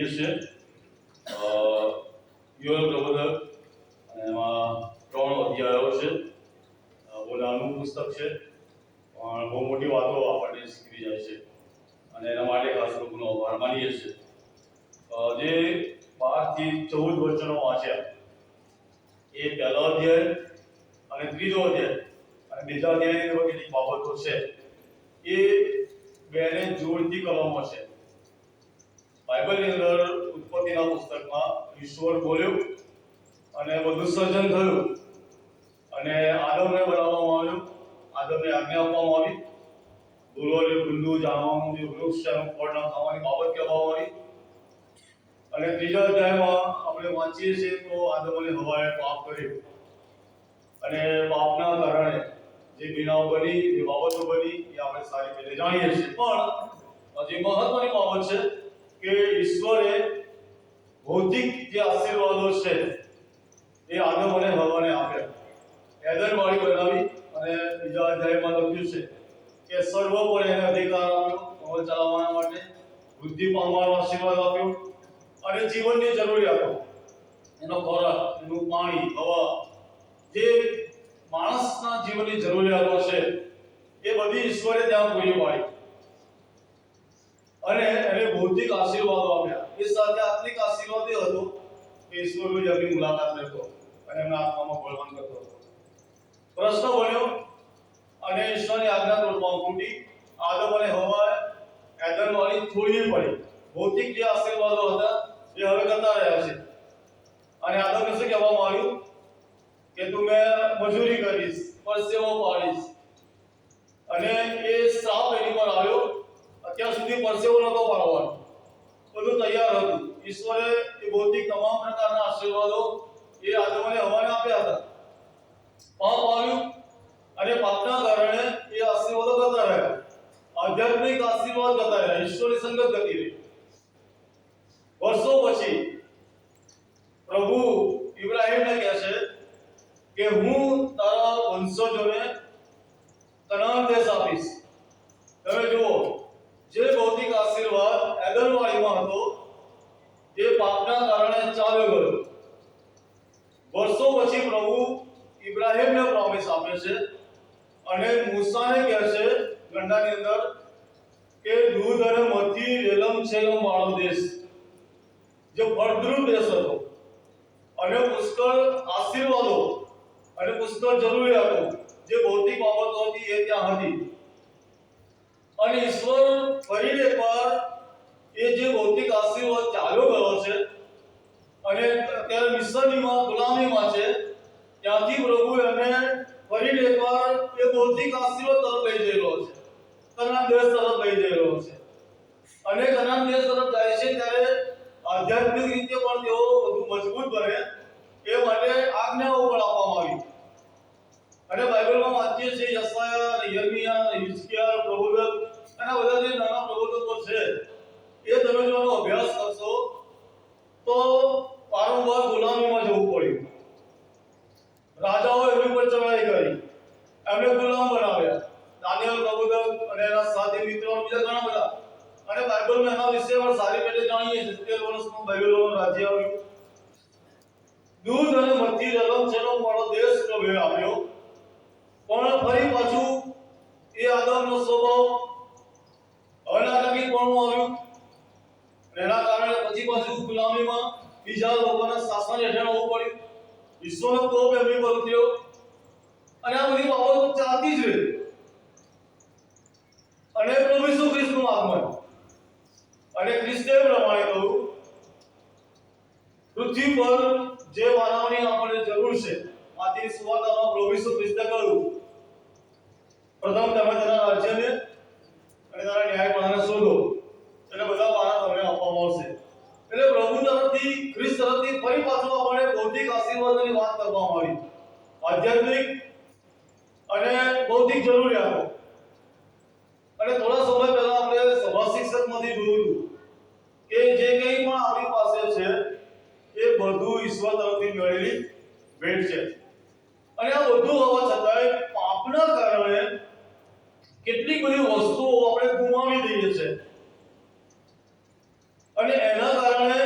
જોઈએ છે યોગ પ્રબોધક, અને એમાં 3 અધ્યાયો છે. બહુ નાનું પુસ્તક છે પણ બહુ મોટી વાતો આપણને શીખવી જાય છે, અને એના માટે ખાસ લોકોનો આભાર માનીએ છીએ. જે 12 થી 14 વચનો વાંચ્યા, એ પહેલો અધ્યાય અને ત્રીજો અધ્યાય અને બીજા અધ્યાયની અંદર કેટલીક બાબતો છે એ બેને જોડતી કલમો છે. બાઇબલની અંદર ઉત્પત્તિના પુસ્તકમાં ઈશ્વર બોલ્યો અને બધું સર્જન થયું, અને આદમને બનાવવામાં આવ્યો. આદમને આજ્ઞા આપવામાં આવી, બોલવાને ભૂંડું જાણવાનું જે વૃક્ષ છે એનું ફળ ન ખાવાની બાબત કહેવામાં આવી. અને ત્રીજા અધ્યાયમાં આપણે વાંચીએ છીએ તો આદમ અને હવાએ પાપ કર્યું, અને પાપના કારણે જે બનાવ બની, જે બાબતો બની, એ આપણે સારી રીતે જાણીએ છીએ. પણ જે મહત્વની બાબત છે કે ઈશ્વરે ભૌતિક જે આશીર્વાદો છે એ આદમ અને હવાને આપ્યા. એદન વાડી બનાવી, અને બીજા અધ્યાયમાં લખ્યું છે કે સર્વ પર એને અધિકાર આપ્યો અમલ ચલાવવા માટે, વૃદ્ધિ પામવાનો આશીર્વાદ આપ્યો, અને જીવનની જરૂરિયાતો, એનો ખોરાક, એનું પાણી, હવા, જે માણસના જીવનની જરૂરિયાતો છે એ બધી ઈશ્વરે ત્યાં પૂરી પાડી, અને એને ભૌતિક આશીર્વાદો આપ્યા. એ સાથે આત્મિક આશીર્વાદ એ હતો કે ઈશ્વર રોજ એમની મુલાકાત લેતો અને એમના આત્મામાં બળવાન કરતો હતો. પ્રશ્ન બન્યો, અને ઈશ્વરની આજ્ઞા તોડવામાં ફૂટી આદમ અને હવાએ એદન વાળી છોડવી પડી. ભૌતિક જે આશીર્વાદો હતા એ હવે કરતા રહ્યા છે, અને આદમને શું કહેવામાં આવ્યું કે તું મજૂરી કરીશ, પરસેવો પાડીશ, અને એ શ્રાપ એની પર આવ્યો. અત્યાર સુધી પરસેવો નહોતો પાડવાનો, બધું તૈયાર હતું. ઈશ્વરે એ ભૌતિક તમામ પ્રકારના આશીર્વાદો એ આદમ અને હવાને આપ્યા હતા. પાપ આવ્યું, અને પાપના કારણે એ આશીર્વાદો જતા રહ્યા. આધ્યાત્મિક આશીર્વાદ જતા રહ્યા, ઈશ્વરની સંગત જતી રહી. વર્ષો પછી પ્રભુ ઇબ્રાહીમને કહે છે કે હું તારા વંશજોને કનાન દેશ આપીશ. તમે જુઓ, જે ભૌતિક આશીર્વાદ એદનવાળીમાં હતો એ પાપના કારણે ચાલ્યો ગયો. વર્ષો પછી પ્રભુ ઇબ્રાહીમને પ્રોમિસ આપે છે, અને મૂસાને કહે છે ગંડાની અંદર કે દૂધ અને મધથી રેલમ-છેલમ વાળો દેશ, જે ફળદ્રુપ દેશ હતો, અને પુષ્કળ આશીર્વાદો અને પુષ્કળ જરૂરિયાતો, જે ભૌતિક બાબતો હતી એ ત્યાં હતી. અને ઈશ્વર ફરી એકવાર એ જે ભૌતિક આશીર્વાદ ચાલ્યો ગયો છે, અને અત્યારે મિસરીમાં ગુલામીમાં છે, ત્યાંથી પ્રભુ એને ફરી એકવાર એ ભૌતિક આશીર્વાદ તરફ લઈ જઈ રહ્યો છે, કનાન દેશ તરફ લઈ જઈ રહ્યો છે. અને કનાન દેશ તરફ જાય છે ત્યારે આધ્યાત્મિક રીતે પણ તેઓ વધુ મજબૂત બને એ માટે આજ્ઞાઓ પણ આપવામાં આવી. અને બાઇબલમાં વાંચીએ છીએ યશાયા, યર્મિયા, હિજકિયા, પ્રબોધક, અને બધા જે નાના પ્રબોધકો છે એ તમે જો આનો અભ્યાસ કરશો તો વારંવાર ગુલામીમાં જવું પડ્યું. રાજાઓ એમની પર ચડાઈ કરી, એમને ગુલામ બનાવ્યા. દાનિયેલ પ્રબોધક અને એના સાથી મિત્રો બીજા ઘણા બધા, અને બાઇબલમાં એના વિશે પણ સારી રીતે જાણીએ છીએ. 70 વર્ષમાં બાઇબલનું રાજ્ય આવ્યું. દૂધ અને મધથી રેલમ-છેલમ વાળો દેશ પ્રભુએ આપ્યો, પણ ફરી પાછું એ આદમનો સ્વભાવ અનાટકીપણું આવ્યું, અને એના કારણે પછી પાછું ગુલામીમાં બીજા લોકોના શાસન હેઠળ આવવું પડ્યું. ઈશ્વરનો કોપ એમની પર ઉતર્યો, અને આ બધી બાબતો ચાલતી જ રહી. અને પ્રભુ ઈસુ ખ્રિસ્તનું આગમન, અને ખ્રિસ્તે પ્રમાણે કહ્યું પૃથ્વી પર જે માનવની આપણને જરૂર છે, આથી સુવાર્તામાં પ્રભુ ઈસુ ખ્રિસ્તે કહ્યું પ્રથમ તમે તેના રાજ્યને અને તેના ન્યાયપણાને શોધો, એટલે બધા પાના તમને આપવામાં આવશે. એટલે પ્રભુ તરફથી, ખ્રિસ્ત તરફથી ફરી પાછું આપણને ભૌતિક આશીર્વાદોની વાત કરવામાં આવી. આધ્યાત્મિક અને ભૌતિક જરૂરિયાતો. અને થોડા સમય પહેલા આપણે સભા શિક્ષકમાંથી જોયું કે જે કંઈ પણ આપણી પાસે છે એ બધું ઈશ્વર તરફથી મળેલી ભેટ છે. અને આ બધું હોવા છતાંય પાપના કારણે કેટલીક બધી વસ્તુઓ આપણે ગુમાવી દઈએ છીએ, અને એના કારણે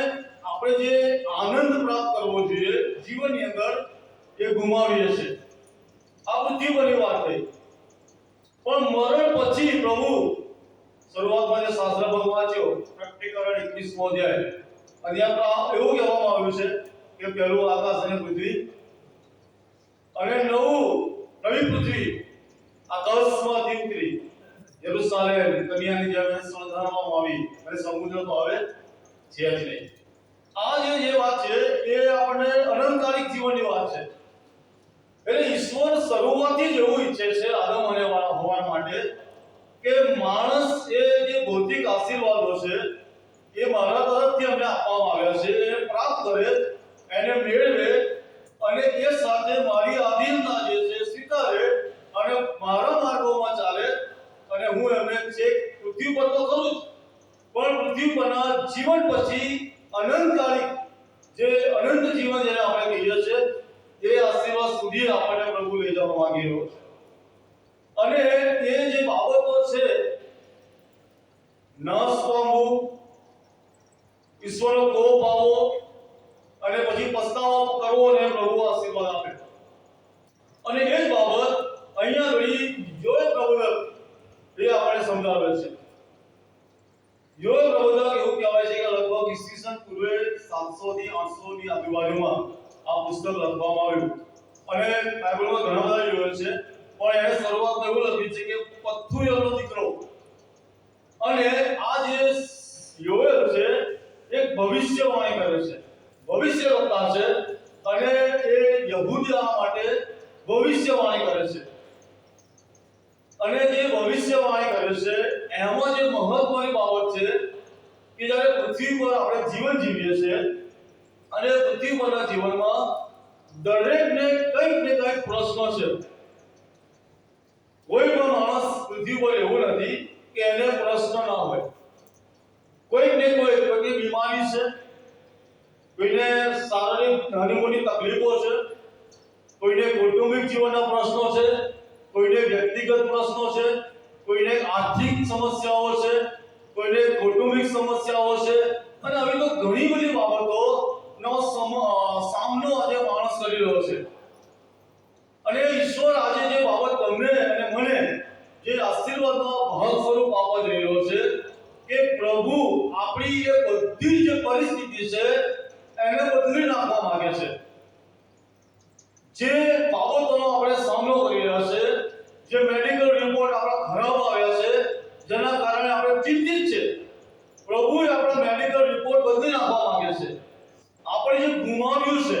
જીવનની અંદર એ ગુમાવીએ છીએ. આ પૃથ્વી પરની વાત થઈ. પણ મરણ પછી પ્રભુ શરૂઆતમાં જે શાસ્ત્ર ભાગ વાંચ્યો પ્રકટીકરણ 21મો અધ્યાય, અને ત્યાં એવું કહેવામાં આવ્યું છે કે પહેલું આકાશ અને પૃથ્વી અને નવી પૃથ્વી આકાશમાંથી ઉતરી યરુશલેમ કન્યાની જેમ શણગારવામાં આવી અને સમુદ્ર તો હવે છે જ નહીં. આ જે વાત છે એ આપણને અનંતકાલિક જીવનની વાત છે. એટલે ઈશ્વર શરૂઆતથી જ એવું ઈચ્છે છે આદમ અને હવા માટે કે માણસ એ જે ભૌતિક આશીર્વાદો છે એ મારા તરફથી અમને આપવામાં આવ્યા છે એ પ્રાપ્ત કરે, એને મેળવે અને એ સાથે મારી આધીનતા જે છે સ્વીકારે અને મારા માર્ગોમાં ચાલે. અને હું એમને છેક પૃથ્વી પર તો કરું જ, પણ પૃથ્વી પરના જીવન પછી અનંતકાલિક જે અનંત જીવન જેને આપણે કહીએ છીએ એ આશીર્વાદ સુધી આપણને પ્રભુ લઈ જવા માંગી રહ્યો છે. અને એ જે બાબતો છે નાશ પામવું, ઈશ્વરનો કોપ આવવો અને પછી પસ્તાવો કરવો અને પ્રભુ આશીર્વાદ આપે. અને એ જ બાબત અહીંયા ઘડી જોય પ્રબોધક એ આપણે સમજાવે છે. યોગ પ્રબોધક એવું કહેવાય છે કે લગભગ ઈસવીસન પૂર્વે 700 થી 800 ની આજુબાજુમાં આ પુસ્તક લખવામાં આવ્યું. અને બાઇબલમાં ઘણા બધા યોગ છે, પણ એને શરૂઆતમાં એવું લખ્યું છે કે પથુએલનો દીકરો. અને આ જે યોએલ છે એક ભવિષ્યવાણી કરે છે, ભવિષ્યવક્તા છે અને એ યહૂદીઓ માટે ભવિષ્યવાણી કરે છે. અને જે ભવિષ્યવાણી કરે છે એમાં જે મહત્વની બાબત છે કે જ્યારે પૃથ્વી પર આપણે જીવન જીવીએ છીએ અને પૃથ્વી પરના જીવનમાં દરેકને કંઈક ને કંઈક પ્રશ્ન છે. કોઈ પણ માણસ પૃથ્વી પર એવું નથી કે એને પ્રશ્ન ના હોય. કોઈક ને કોઈની બીમારી છે, કોઈને શારીરિક નાની મોટી તકલીફો છે, કોઈને કૌટુંબિક જીવનના પ્રશ્નો છે, કોઈને વ્યક્તિગત પ્રશ્નો છે, કોઈને આર્થિક સમસ્યાઓ છે, કોઈને કૌટુંબિક સમસ્યાઓ છે, અને આવી તો ઘણી બધી બાબતોનો સામનો આજે માણસ કરી રહ્યો છે. અને ઈશ્વર આજે જે બાબત તમને અને મને જે આશીર્વાદનો ભાગ સ્વરૂપ આપવા જઈ રહ્યો છે કે પ્રભુ આપણી એ બધી જે પરિસ્થિતિ છે એને બદલી નાખવા માંગે છે. જે બાબતોનો આપણે સામનો કરી રહ્યા છે, જે મેડિકલ રિપોર્ટ આપણા ખરાબ આવ્યા છે, જેના કારણે આપણે ચિંતિત છે, પ્રભુએ આપણા મેડિકલ રિપોર્ટ બદલી નાખવા માંગે છે. આપણે જે ગુમાવ્યું છે,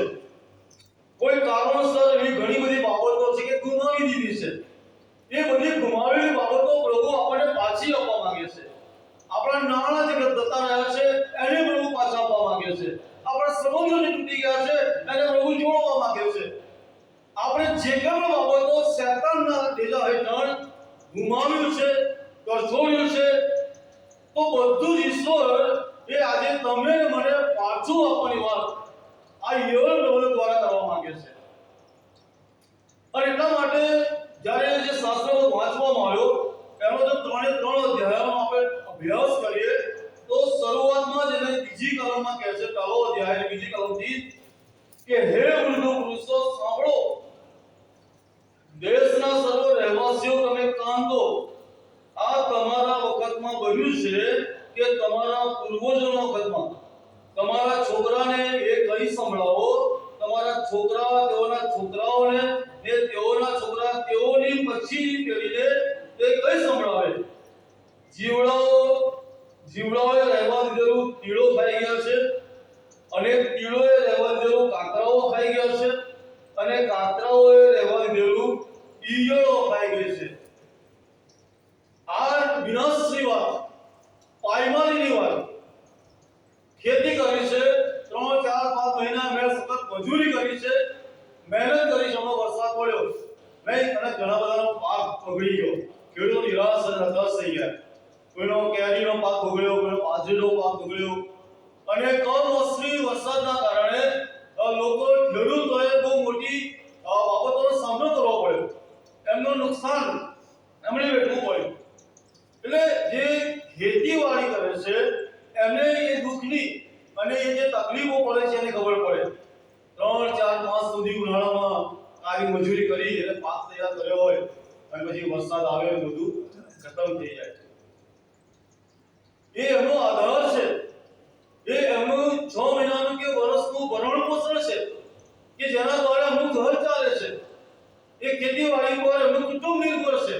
કોઈ કારણોસર એવી ઘણી બધી બાબતો છે કે ગુમાવી દીધી છે, એ બધી ગુમાવેલી બાબતો પ્રભુ આપણને પાછી આપવા માંગે છે. આપણા નાણાં જે જતા રહ્યા છે એને પ્રભુ પાછા આપવા માંગે છે. આપણા સંબંધો જે તૂટી ગયા છે એને પ્રભુ જોડવા માંગે છે. આપણે જે કંઈ બાબતો શૈતાનના દેજા હેઠળ ગુમાવ્યું છે, કરછોડ્યું છે, તો બધું જ ઈશ્વર એ આજે તમને મને પાછું આપવાની વાત આ યોગ પ્રબોધક દ્વારા કરવા માંગે છે. અને એટલા માટે જ્યારે જે શાસ્ત્રો વાંચવામાં આવ્યો એનો જો 3 અધ્યાયોનો આપણે અભ્યાસ કરીએ તો શરૂઆતમાં જ એને બીજી કલમમાં કહે છે, પહેલો અધ્યાય બીજી કલમથી કે હે વૃદ્ધ પુરુષો સાંભળો, દેશના સર્વ રહેવાસીઓ તમે કાન દો. આ તમારા વખતમાં બન્યું છે કે તમારા પૂર્વજોના વખતમાં. તમારા છોકરાને એ કહી સંભળાવો, તમારા છોકરા તેઓના છોકરાઓને ને તેઓના છોકરા તેઓની પછીની પેઢીને એ કહી સંભળાવે. જીવડાઓએ રહેવા દીધેલું તીડો ખાઈ ગયા છે, અને તીડોએ રહેવા દીધેલું કાતરાઓ ખાઈ ગયા છે, અને કાતરાઓએ રહેવા દીધેલું ઈયળો ખાઈ ગઈ છે. આ વિનાશની વાત, પાયમાલીની વાત. ખેતી કરી છે, 3, 4, 5 મહિના મેં સતત મજૂરી કરી છે, મહેનત કરી છે, વરસાદ પડ્યો નહીં અને ઘણા બધાનો પાક બગડી ગયો. ખેડૂતો નિરાશ અને હતાશ થઈ ગયા. કોઈનો કેરીનો પાક બગડ્યો, કોઈનો બાજરીનો પાક બગડ્યો. અને કમોસમી વરસાદના કારણે ખેડૂતોએ બહુ મોટી બાબતોનો સામનો કરવો પડ્યો. એમનું નુકસાન એમણે વેઠવું પડ્યું. એટલે જે ખેતીવાડી કરે છે એમને એ દુઃખની અને એ જે તકલીફો પડે છે એની ખબર પડે. 3-4 માસ સુધી ઉનાળામાં કાળી મજૂરી કરી અને પાક તૈયાર કર્યો હોય અને પછી વરસાદ આવે ને બધું ખતમ થઈ જાય એ એનો આધાર છે એ એમનું 6 મહિનાનું કે વર્ષનું ભરણ પોષણ છે કે જેના દ્વારા એમનું ઘર ચાલે છે એ ખેતીવાડી પર એમનું કુટુંબ નિર્ભર છે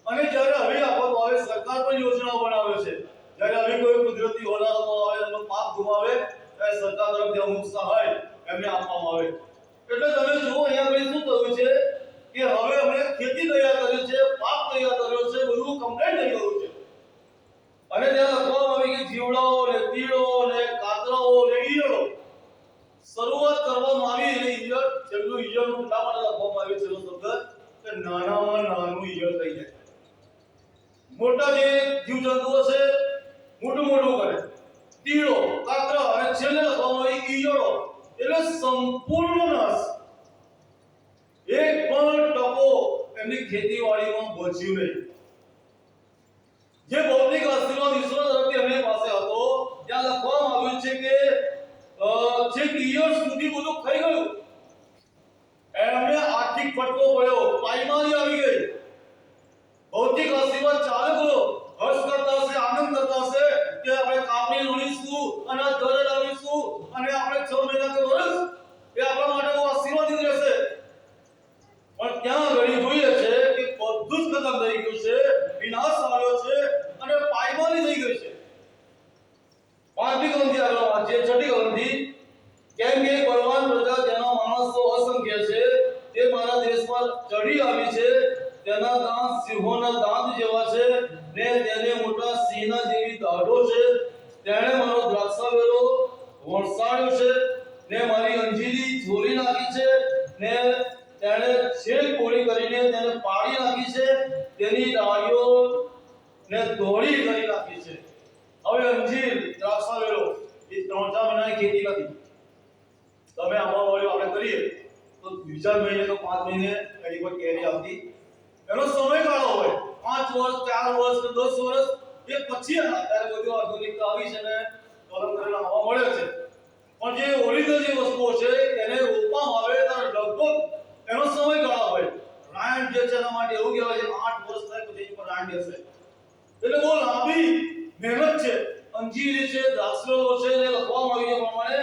અને જ્યારે આવી આફતો આવે સરકાર પણ યોજનાઓ બનાવે છે જ્યારે આવી કોઈ કુદરતી હોનારતો આવે એમનો પાક ગુમાવે ત્યારે સરકાર તરફથી અમુક સહાય એમને આપવામાં આવે એટલે તમે જુઓ અહીંયા આગળ શું થયું છે કે હવે અમે ખેતી તૈયાર કરી છે પાક તૈયાર કર્યો છે બધું કમ્પ્લીટ થઈ ગયું છે અને ત્યાં લખવામાં આવી કે જીવડાઓ ને કીડો ને કાતરાઓ ને ઈયળો શરૂઆત કરવામાં આવી અને ઈયળ છેલ્લું ઈયળનું એટલા માટે લખવામાં આવ્યું છેલ્લો શબ્દ કે નાનામાં નાનું ઈયળ થઈ જાય મોટા જે જીવજંતુઓ છે મોટું મોટું કરે કીડો કાતરા અને છેલ્લે લખવામાં આવી ઈયળો એટલે સંપૂર્ણ નાશ એક પણ ટકો એમની ખેતીવાડીમાં બચ્યું નહીં જે ભૌતિક આશીર્વાદ ઈશ્વર તરફથી એમની પાસે હતો ત્યાં લખવામાં આવ્યું છે કે જે ઈયળ સુધી બધું ખાઈ ગયું એમને આર્થિક ફટકો પડ્યો પાયમાલી આવી ગઈ ભૌતિક આશીર્વાદ ચાલે ગયો હર્ષ કરતા હશે આનંદ કરતા હશે કે આપણે કાપણી લોણીશું અને ઘરે લાવીશું અને આપણે 6 મહિના કે વર્ષ એ આપણા માટે બહુ આશીર્વાદિત રહેશે પણ ત્યાં ઘડી જોઈએ છે કે બધું જ ખતમ થઈ ગયું છે વિનાશ આવ્યો છે અને પાયમાલી થઈ ગઈ છે 5મી કલમથી આગળ વાંચીએ 6ઠી કલમથી કેમ કે બળવાન પ્રજા જેના માણસો અસંખ્ય છે તે મારા દેશમાં ચડી આવી છે તેના દાંત સિંહોના દાંત જેવા છે ને તેને મોટા સિંહના જેવી દાઢો છે તેણે મારો દ્રાક્ષાવેલો વરસાડ્યો છે ને મારી અંજીરી છોડી નાખી છે ને તેણે છેક પોળી કરીને તેને પાડી નાખી છે તેની ડાળીઓ ને દોડી કરી નાખી છે હવે અંજીર દ્રાક્ષાવેલો એ 3-4 મહિનાની ખેતી નથી તમે આમાં વળી આપણે કરીએ તો બીજા મહિને તો 5 મહિને એની પર કેરી આવતી એનો સમયગાળો હોય 5 વર્ષ 4 વર્ષ કે 10 વર્ષ એ પછી અત્યારે બધું આધુનિકતા આવી છે ને કલમ કરેલા હવા મળે છે પણ જે ઓરિજિનલ જે વસ્તુઓ છે એને રોપવામાં આવે ત્યારે લગભગ એનો સમયગાળો હોય રાંડ જે છે એના માટે એવું કહેવાય છે 8 વર્ષ થાય પછી એની પર રાંડ બેસે એટલે બહુ લાંબી મહેનત છે અંજીર છે દ્રાક્ષો છે ને લખવામાં આવ્યું છે પ્રમાણે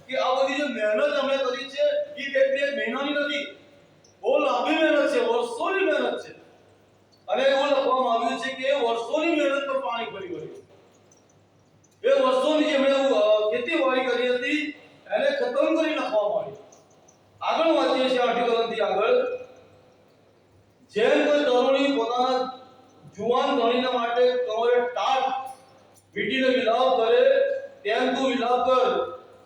કે આ બધી જે મહેનત અમે કરી છે એ એક બે મહિનાની નથી બહુ લાંબી મહેનત છે વર્ષોની મહેનત છે અને એવું લખવામાં આવ્યું છે કે વર્ષોની મહેનત પર પાણી ફરી વળ્યું એ વર્ષોની જે ખેતીવાડી કરી હતી એને ખતમ કરી નાખવામાં આવી આગળ વાંચીએ છીએ 8ઠી કલમથી આગળ જેમ કોઈ તરુણી પોતાના જુવાન ધણીના માટે કમરે ટાટ વીટીને વિલાપ કરે તેમ તું વિલાપ કર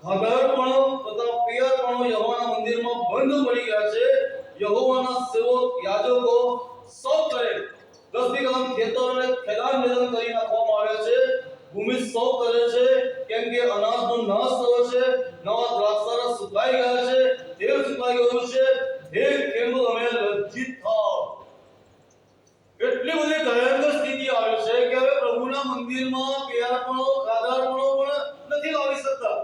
હગારપણો તથા પિયરપણો યહોવાના મંદિરમાં બંધ પડી ગયા છે યહોવાના સેવક યાજકો સૌ કરે 10મી કલમ ખેતરોને ખેદાન મેદાન કરી નાખવામાં આવે છે ભૂમિ સૌ કરે છે કેમ કે અનાજનો નાશ થયો છે નવા દ્રાક્ષારસ સુકાઈ ગયા છે તેલ સુકાઈ ગયું છે હે ખેડૂત અમે લજ્જિત થાઓ એટલી બધી ભયંકર સ્થિતિ આવે છે કે હવે પ્રભુના મંદિરમાં પિયરપણો ખાદારપણો પણ નથી લાવી શકતા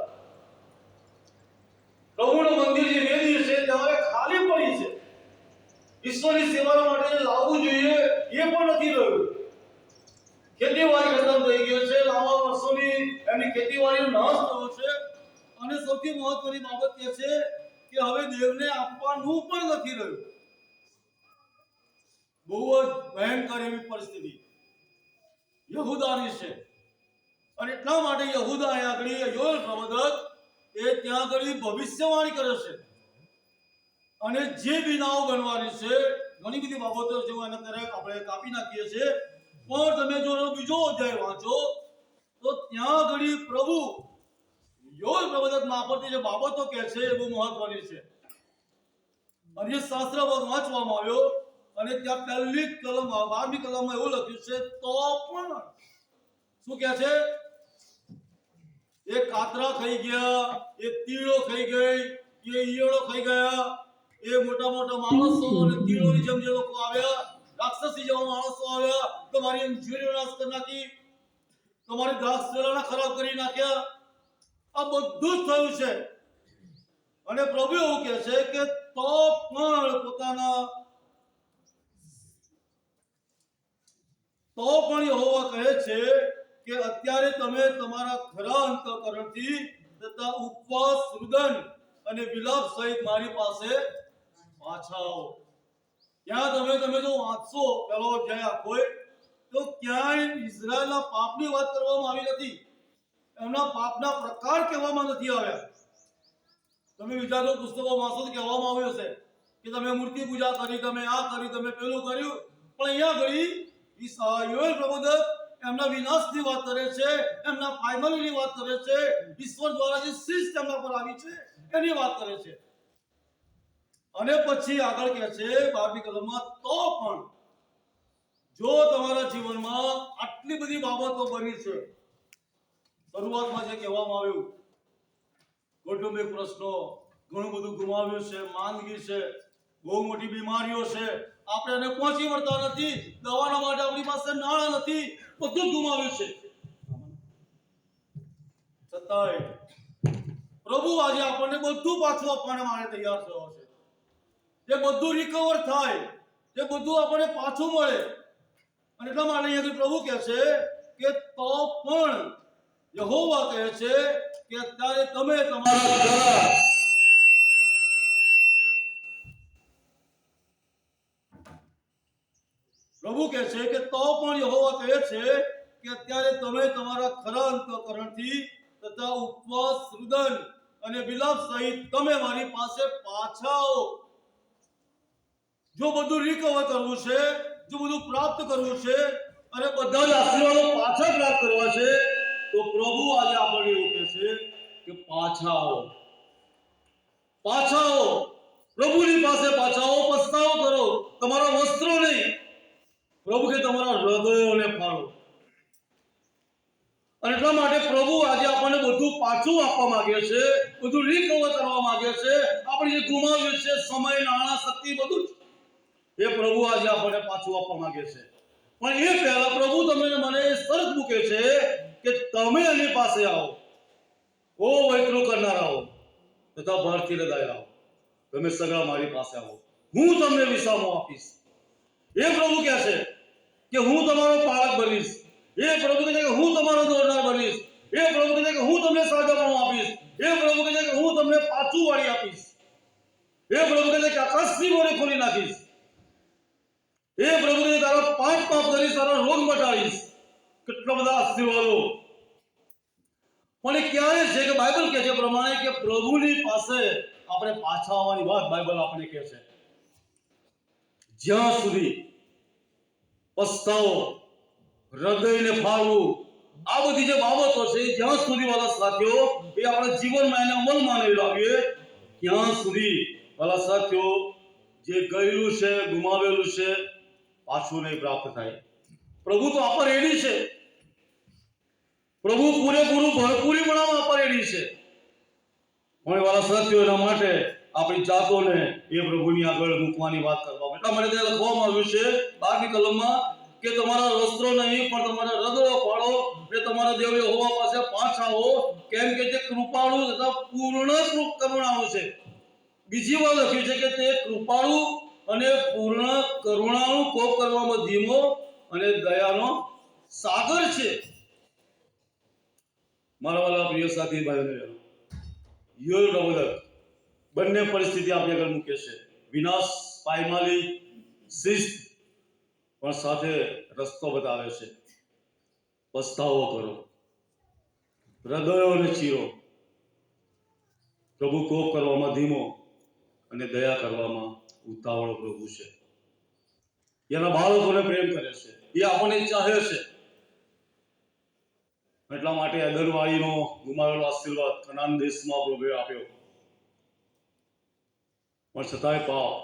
પ્રભુનું મંદિર જે વેદી છે ત્યાં ખાલી પડી છે ઈશ્વરની સેવા માટે જે લાવવું જોઈએ એ પણ નથી રહ્યું ખેતીવાડી ખતમ થઈ ગઈ છે લાંબા વર્ષોની એમની ખેતીવાડીનો નાશ થયો છે અને સૌથી મહત્વની બાબત એ છે કે હવે દેવને આપવાનું પણ નથી રહ્યું બહુ જ ભયંકર એવી પરિસ્થિતિ યહૂદાની છે અને એટલા માટે યહૂદા આગળ યોએલ પ્રવચક એ ત્યાં આગળ ભવિષ્યવાણી કરે છે અને જે વિનાઓ બનવાની છે ઘણી બધી બાબતો છે એના તરફ આપણે કાપી નાખીએ છીએ પણ તમે જો બીજો અધ્યાય વાંચો તો ત્યાં આગળ પ્રભુ યોએલ પ્રવચક મારફતે જે બાબતો કહે છે એ બહુ મહત્વની છે અને એ શાસ્ત્ર વાંચવામાં આવ્યો અને ત્યાં પહેલી કલમ 12મી કલમમાં એવું લખ્યું છે તો પણ શું કહે છે એ કાતરા ખાઈ ગયા એ તીડો ખાઈ ગઈ એ ઈયળો ખાઈ ગયા એ મોટા મોટા માણસો અને તીડોની જેમ જે લોકો આવ્યા રાક્ષસી જેવા માણસો આવ્યા તમારી અંજીરીઓ નાશ કરી નાખી તમારી દ્રાક્ષ વેલાના ખરાબ કરી નાખ્યા આ બધું જ થયું છે અને પ્રભુ એવું કહે છે કે તો પણ યહોવા કહે છે કે અત્યારે તમે તમારા ખરા અંતઃકરણથી તથા ઉપવાસ, રુદન અને વિલાપ સહિત મારી પાસે પાછા આવો. ત્યાં તમે જો વાંચશો પેલો અધ્યાય આખો, તો ક્યાંય ઇઝરાયલના પાપની વાત કરવામાં આવી નથી. એમના પાપના પ્રકાર કહેવામાં નથી આવ્યા. તમે વિચારો પુસ્તકો વાંચો તો કહેવામાં આવ્યું છે કે તમે મૂર્તિ પૂજા કરી, તમે આ કરી, તમે પેલું કર્યું. પણ અહીંયા ઘડી યોએલ પ્રબોધક એમના વિનાશની વાત કરે છે, એમના ફાઇનલની વાત કરે છે, ઈશ્વર દ્વારા જે શિસ્ત એમના પર આવી છે એની વાત કરે છે. અને પછી આગળ કહે છે 12મી કલમમાં, તો પણ જો તમારા જીવનમાં આટલી બધી બાબતો બની છે, શરૂઆતમાં જે કહેવામાં આવ્યું, કૌટુંબિક પ્રશ્નો, ઘણું બધું ગુમાવ્યું છે, માંદગી છે, બહુ મોટી બીમારીઓ છે, આપણે એને પહોંચી વળતા નથી, દવાના માટે આપણી પાસે નાણાં નથી, બધું જ ગુમાવ્યું છે. છતાંય પ્રભુ આજે આપણને બધું પાછું આપવાને માટે તૈયાર થયો છે. એ બધું રિકવર થાય, એ બધું આપણને પાછું મળે. અને એટલા માટે અહીંયા પ્રભુ કહે છે કે તો પણ યહોવા કહે છે કે અત્યારે તમે તમારા પ્રભુ કહે છે કે તો પણ યહોવા કહે છે કે અત્યારે તમે તમારા ખરા અંતઃકરણથી તથા ઉપવાસ, રુદન અને વિલાપ સહિત તમે મારી પાસે પાછા આવો. જો બધું રિકવર કરવું છે, જો બધું પ્રાપ્ત કરવું છે અને બધા જ આશીર્વાદો પાછા પ્રાપ્ત કરવા છે, તો પ્રભુ આજે આપણને એવું કહે છે કે પાછા આવો, પાછા આવો, પ્રભુની પાસે પાછા આવો, પસ્તાવો કરો, તમારા વસ્ત્રો નહીં, પ્રભુ કે તમારા હૃદયોને ફાળો. અને એટલા માટે પ્રભુ આજે આપણને બધું પાછું આપવા માંગે છે, બધું રિકવર કરવા માંગે છે. આપણે જે ગુમાવ્યું છે, સમય, નાણાં, શક્તિ, બધું એ પ્રભુ આજે આપણને પાછું આપવા માંગે છે. પણ એ પહેલા પ્રભુ તમને મને શરત મૂકે છે કે તમે એની પાસે આવો, ઓ વૈતરું કરનારાઓ તથા ભારથી હૃદયરાઓ, તમે સગા મારી પાસે આવો, હું તમને વિસામો આપીશ. એ પ્રભુ કહે છે કે હું તમારો પાળક બનીશ. એ પ્રભુ કહે છે કે હું તમારો દોરનાર બનીશ. એ પ્રભુ કહે છે કે હું તમને સાજાપણું આપીશ. એ પ્રભુ કહે છે કે હું તમને પાછું વાળી આપીશ. એ પ્રભુ કહે છે કે આકાશની મોરે ખોલી નાખીશ. એ પ્રભુ કહે તારા પાપ કરીશ, તારા રોગ મટાડીશ. કેટલા બધા આશીર્વાદો. પણ એ ક્યારે છે કે બાઇબલ કહે છે પ્રમાણે કે પ્રભુની પાસે આપણે પાછા આવવાની વાત બાઇબલ આપણે કહે છે. જ્યાં સુધી પસ્તાવો, હૃદયને ફાળવું, આ બધી જે બાબતો છે, જ્યાં સુધી વાલા સાથીઓ એ આપણા જીવનમાં એને અમલમાં નહીં લાવીએ, ત્યાં સુધી વાલા સાથીઓ જે ગયેલું છે, ગુમાવેલું છે, પાછું નહીં પ્રાપ્ત થાય. પ્રભુ તો આપવા રેડી છે, પ્રભુ પૂરેપૂરું ભરપૂરીપણામાં આપવા રેડી છે. પણ વાલા સાથીઓ એના માટે આપણી જાતોને એ પ્રભુની આગળ મૂકવાની વાત કરવા. એટલા માટે તે લખવામાં આવ્યું છે 12મી કલમમાં કે તમારા વસ્ત્રો નહીં પણ તમારા હૃદયો ફાળો, એ તમારા દેવ યહોવા પાસે પાછા આવો, કેમ કે તે કૃપાળુ તથા પૂર્ણ કરુણાળુ છે. બીજી વાર લખ્યું છે કે તે કૃપાળુ અને પૂર્ણ કરુણાળુ, કોપ કરવામાં ધીમો અને દયાનો સાગર છે. મારા વાલા પ્રિય સાથી ભાઈઓ, યોએલ પ્રબોધક બંને પરિસ્થિતિ આપણી આગળ મૂકે છે. વિનાશ, પાયમાલી, શિસ્ત, પણ સાથે રસ્તો બતાવે છે. પસ્તાવો કરો, હૃદયોને ચીરો, પ્રભુ કોપ કરવામાં ધીમો અને દયા કરવામાં ઉતાવળો પ્રભુ છે. એના બાળકોને પ્રેમ કરે છે, એ આપણને ચાહે છે. એટલા માટે અગરવાળીનો ગુમાવેલો આશીર્વાદ કનાન દેશમાં પ્રભુએ આપ્યો. પણ છતાંય પાપ.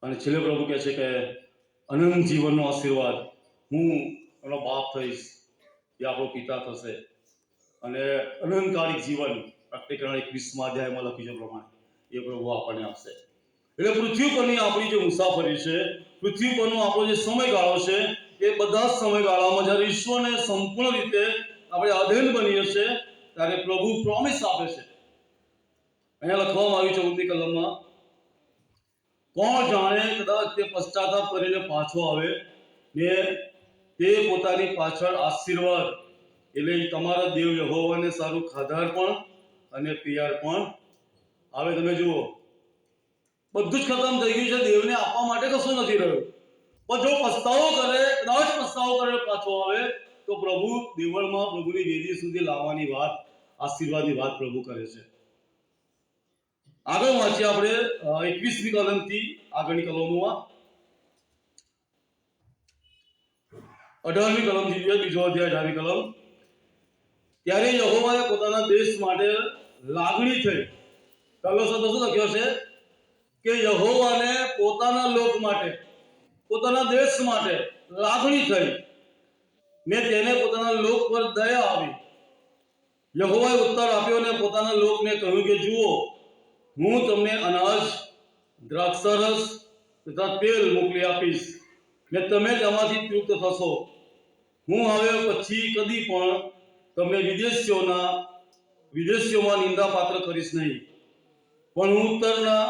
અને છેલ્લે પ્રભુ કહે છે કે અનંત જીવનનો આશીર્વાદ, હું એનો બાપ થઈશ, એ આપણો પિતા થશે, અને અનંતકાલિક જીવન પ્રકટીકરણ 21મા અધ્યાયમાં લખ્યું છે પ્રમાણે એ પ્રભુ આપણને આપશે. એટલે પૃથ્વી પરની આપણી જે મુસાફરી છે, પૃથ્વી પરનો આપણો જે સમયગાળો છે, એ બધા જ સમયગાળામાં જ્યારે ઈશ્વરને સંપૂર્ણ રીતે આપણે આધીન બનીએ છીએ, ત્યારે પ્રભુ પ્રોમિસ આપે છે. અહીંયા લખવામાં આવ્યું છે 14મી કલમમાં, કોણ જાણે કદાચ તે પશ્ચાતાપ કરીને પાછો આવે ને તે પોતાની પાછળ આશીર્વાદ એટલે તમારા દેવ યહોવાને સારું ખાધાર પણ અને પિયાર પણ આવે. તમે જુઓ, બધું જ ખતમ થઈ ગયું છે, દેવને આપવા માટે કશું નથી રહ્યું. પણ જો પસ્તાવો કરે, કદાચ પસ્તાવો કરે પાછો આવે તો પ્રભુ દેવળમાં પ્રભુની વેદી સુધી લાવવાની વાત, આશીર્વાદની વાત પ્રભુ કરે છે. આગળ વાંચીએ આપણે 21મી કલમથી આગળની કલમોમાં. 18મી કલમથી જોઈએ, બીજો અધ્યાય 18મી કલમ. ત્યારે યહોવાએ પોતાના દેશ માટે લાગણી થઈ. પહેલો શબ્દ શું લખ્યો છે કે યહોવાને પોતાના લોક માટે, પોતાના દેશ માટે લાગણી થઈ ને તેને પોતાના લોક પર દયા આવી. યહોવાએ ઉત્તર આપ્યો ને પોતાના લોકને કહ્યું કે જુઓ, હું તમને અનાજ, દ્રાક્ષરસ તથા તેલ મોકલી આપીશ ને તમે તેમાંથી તૃપ્ત થશો. હું હવે પછી કદી પણ તમને વિદેશીઓમાં નિંદા પાત્ર કરીશ નહીં, પણ હું ઉત્તરના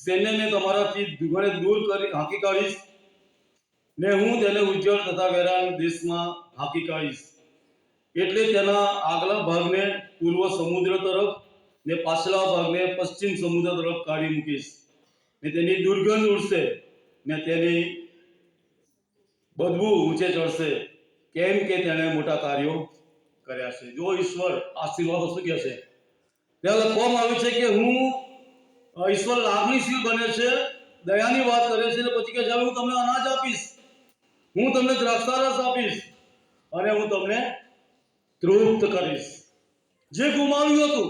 સૈન્યને તમારાથી ઘણે દૂર કરી હાંકી કાઢીશ ને હું તેને ઉજ્જળ તથા વેરાન દેશમાં હાંકી કાઢીશ. એટલે તેના આગલા ભાગને પૂર્વ સમુદ્ર તરફ ને પાછલા ભાગને પશ્ચિમ સમુદ્ર તરફ કાઢી મૂકીશ ને તેની દુર્ગંધ ઉડશે ને તેની બદબુ ઊંચે ચડશે, કેમ કે તેણે મોટા કાર્યો કર્યા છે. જો ઈશ્વર આશીર્વાદો શું કહે છે, ત્યાં લખવામાં આવ્યું છે કે હું ઈશ્વર લાગણીશીલ બને છે, દયાની વાત કરે છે, પછી કે હું તમને અનાજ આપીશ, હું તમને દ્રાક્ષારસ આપીશ અને હું તમને તૃપ્ત કરીશ. જે ગુમાવ્યું હતું,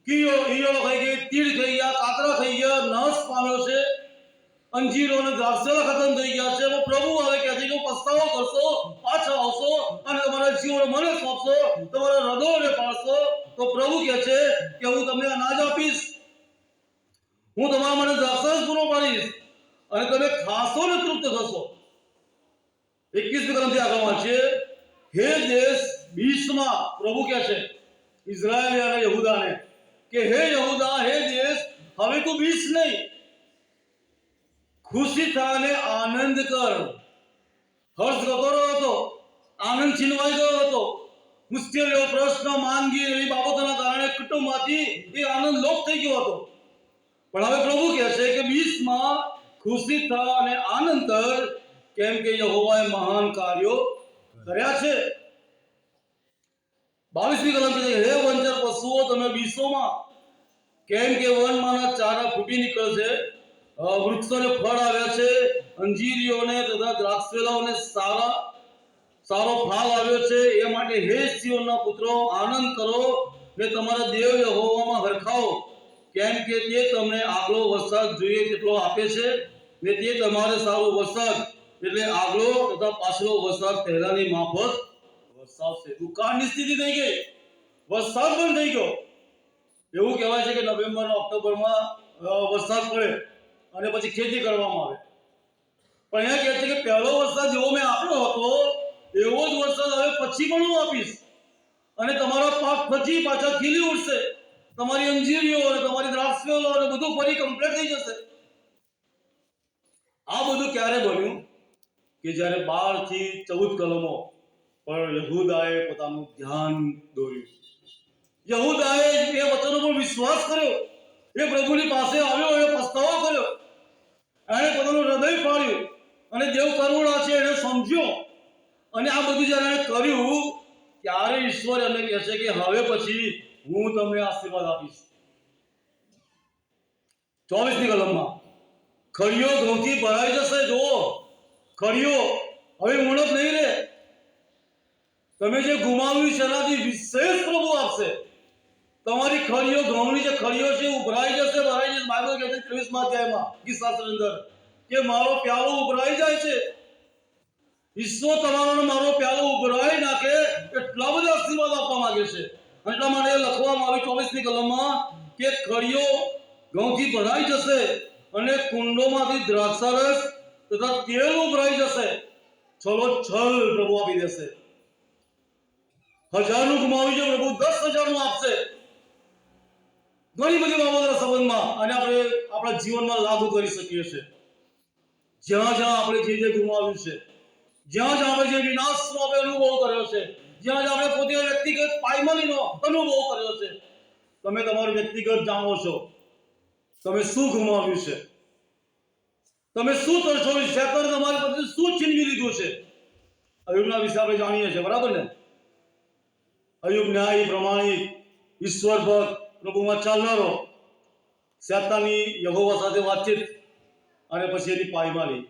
ઈયળો ખાઈ ગઈ, તીડ ખાઈ ગયા, કાતરા ખાઈ ગયા, નાશ પામ્યો છે, અંજીરો અને દ્રાક્ષેલા ખતમ થઈ ગયા છે. પ્રભુ હવે કહે છે કે પસ્તાવો કરશો, પાછા આવશો અને તમારા જીવોને મને સોંપશો, તમારા હૃદયોને પાડશો, તો પ્રભુ કહે છે કે હું તમને અનાજ આપીશ, હું તમારા માટે દ્રાક્ષરસ પૂરો પાડીશ અને તમે ખાશો ને તૃપ્ત થશો. 21મી કલમથી આગળ વાંચીએ. હે દેશ બીસમાં, પ્રભુ કહે છે ઇઝરાયલ અને યહૂદાને કે હે યહૂદા, હે દેશ, હવે તું બીસ નહીં, ખુશી થા અને આનંદ કર. હર્ષ જતો રહ્યો હતો, આનંદ છીનવાઈ ગયો હતો, મુશ્કેલીઓ, પ્રશ્ન, માંદગી એવી બાબતોના કારણે કુટુંબમાંથી એ આનંદ લોપ થઈ ગયો હતો. પણ હવે પ્રભુ કહે છે કે બીસમાં ખુશી થા અને આનંદ કર, કેમ કે યહોવાએ મહાન કાર્યો કર્યા છે. 22મી કલમ કહે હે વંચર પશુઓ, તમે બીસોમાં, કેમ કે વનમાંના ચારા ફૂટી નીકળશે, વૃક્ષોને ફળ આવ્યા છે, અંજીરીઓને તથા દ્રાક્ષેલાઓને સારો ફાલ આવ્યો છે. એ માટે હે સિયોનના પુત્રો, આનંદ કરો ને તમારા દેવ યહોવામાં હરખાઓ, કેમ કે તે તમને આગલો વરસાદ જોઈએ તેટલો આપે છે ને તે તમારે સારો વરસાદ એટલે આગલો તથા પાછલો વરસાદ પહેલાની માફક વરસાવશે. દુકાળની સ્થિતિ થઈ ગઈ, વરસાદ બંધ થઈ ગયો. એવું કહેવાય છે કે નવેમ્બર અને ઓક્ટોબરમાં વરસાદ પડે અને પછી ખેતી કરવામાં આવે, પણ અહીંયા કહે છે કે પહેલો વરસાદ જેવો મેં આપ્યો હતો એવો જ વરસાદ હવે પછી પણ હું આપીશ અને તમારા પાક પછી પાછા ખીલી ઉઠશે, તમારી અંજીરીઓ અને તમારી દ્રાક્ષીઓ અને બધું ફરી કમ્પ્લીટ થઈ જશે. આ બધું ક્યારે બન્યું કે જ્યારે 12 થી 14 કલમો પર યહૂદાએ પોતાનું ધ્યાન દોર્યું. યહૂદાએ એ વચનો પર વિશ્વાસ કર્યો, એ પ્રભુની પાસે આવ્યો, એ પસ્તાવો કર્યો, એણે પોતાનું હૃદય ફાડ્યું અને દેવ કરુણા છે એને સમજ્યો અને આ બધું જ્યારે એણે કર્યું ત્યારે ઈશ્વર એમને કહે છે કે હવે પછી હું તમને આશીર્વાદ આપીશ. 24મી કલમમાં ખડીઓ ઘઉંથી ભરાઈ જશે. જુઓ, ખડીઓ હવે ઉણપ નહીં રહે, તમે જે ગુમાવ્યું છે એનાથી વિશેષ પ્રભુ આપશે. તમારી ખડીઓ, ઘઉંની જે ખડીઓ છે ઉભરાઈ જશે, ભરાઈ જશે. બાઇબલ કહે છે 23મા અધ્યાયમાં ગીતશાસ્ત્રની અંદર કે મારો પ્યાલો ઉભરાઈ જાય છે. ઈશ્વર તમારો મારો પ્યાલો ઉભરાઈ નાખે એટલા બધા આશીર્વાદ આપવા માંગે છે. એટલા માટે લખવામાં આવ્યું 24મી કલમમાં કે ખડીઓ ઘઉંથી ભરાઈ જશે અને કુંડોમાંથી દ્રાક્ષારસ તથા તેલ ઉભરાઈ જશે. છલોછલ પ્રભુ આપી દેશે. 1000નું ગુમાવ્યું છે, પ્રભુ 10,000નું આપશે. ઘણી બધી બાબતોના સંબંધમાં અને આપણે આપણા જીવનમાં લાગુ કરી શકીએ છીએ. જ્યાં જ્યાં આપણે જે ગુમાવ્યું છે, જ્યાં જ્યાં આપણે જે વિનાશનો આપણે અનુભવ કર્યો છે, જ્યાં જ્યાં આપણે પોતે વ્યક્તિગત પાયમાલીનો અનુભવ કર્યો છે, તમે તમારું વ્યક્તિગત જાણો છો તમે શું ગુમાવ્યું છે, તમે શું તરછોડ્યું છે, શેતાને તમારી પાસે શું છીનવી લીધું છે. અયુબના વિશે આપણે જાણીએ છીએ, બરાબર ને? અયુબ ન્યાયી, પ્રમાણિક, ઈશ્વર ભક્ત, પ્રભુમાં ચાલનારો, શેતાનની યહોવા સાથે વાતચીત અને પછી એની પાયમાલી,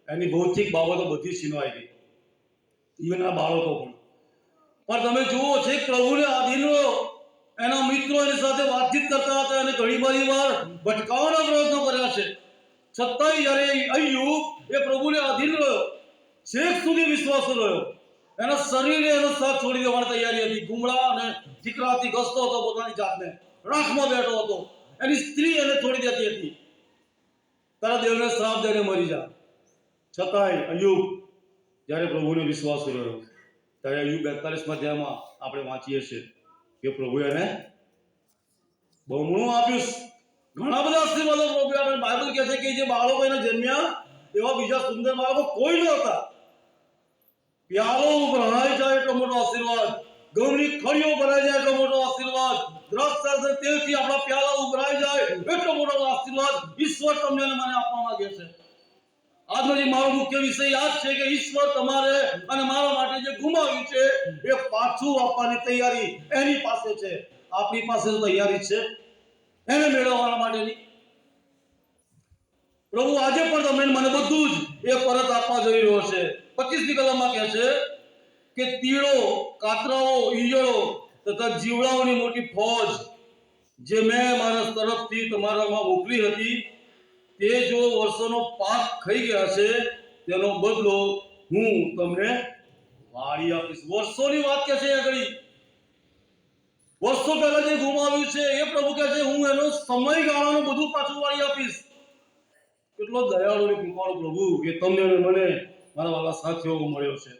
એની ભૌતિક બાબતો બધી છીનવાઈ ગઈ, ઇવન આ બાળકો પણ તમે જુઓ છે પ્રભુને આધીન એના મિત્રો એની સાથે વાતચીત કરતા હતા અને ઘણી બધી વાર ભટકાવવાના પ્રયત્નો કર્યા છે, છતાંય જ્યારે અયુબ એ પ્રભુને આધીન રહ્યો, છેક સુધી વિશ્વાસ રહ્યો, એના શરીરે એનો સાથ છોડી દેવાની તૈયારી હતી, ગુમડા અને દીકરાથી ઘસતો હતો પોતાની જાતને, રાખમાં બેઠો હતો, એની સ્ત્રી એને છોડી દેતી હતી, તારા દેવને શ્રાપ દઈને મરી જા. છતાંય અયુબ જ્યારે પ્રભુને વિશ્વાસ રહ્યો, ત્યારે અયુબ 42 અધ્યાયમાં આપણે વાંચીએ છીએ કે પ્રભુ એને બહુમણું આપ્યું. ઘણા બધા આશીર્વાદો પ્રભુએ આપણે બાઇબલ કહે છે કે જે બાળકો એને જન્મ્યા એવા બીજા સુંદર બાળકો કોઈ ન હતા. પ્યાલો ભરાઈ જાય એટલો મોટો આશીર્વાદ, ઘઉંની ખડીઓ ભરાઈ જાય એટલો મોટો આશીર્વાદ, દ્રાક્ષાના તેલથી આપણા પ્યાલા ઉભરાઈ જાય એટલો મોટો આશીર્વાદ ઈશ્વર તમને અને મને આપવા માંગે છે. આજનો જે મારો મુખ્ય વિષય યાદ છે કે ઈશ્વર તમારે અને મારા માટે જે ગુમાવ્યું છે એ પાછું આપવાની તૈયારી એની પાસે છે. આપણી પાસે તૈયારી છે એને મેળવવા માટેની. પ્રભુ આજે પણ તમને મને બધું જ એ પરત આપવા જઈ રહ્યો છે. 25મી કલમમાં કહે છે કે તીડો, કાતરાઓ, ઈયળો તથા જીવડાઓની મોટી ફોજ જે મેં મારા તરફથી તમારામાં મોકલી હતી તે જો વર્ષોનો પાક ખાઈ ગયા છે તેનો બદલો હું તમને વાળી આપીશ. વર્ષોની વાત કે છે આગળ, વર્ષો પહેલા જે ગુમાવ્યું છે એ પ્રભુ કહે છે હું એનો સમયગાળાનું બધું પાછું વાળી આપીશ. કેટલો દયાળુ અને કૃપાળુ પ્રભુ કે તમને અને મને મારા વાલા સાથીઓ મળ્યો છે.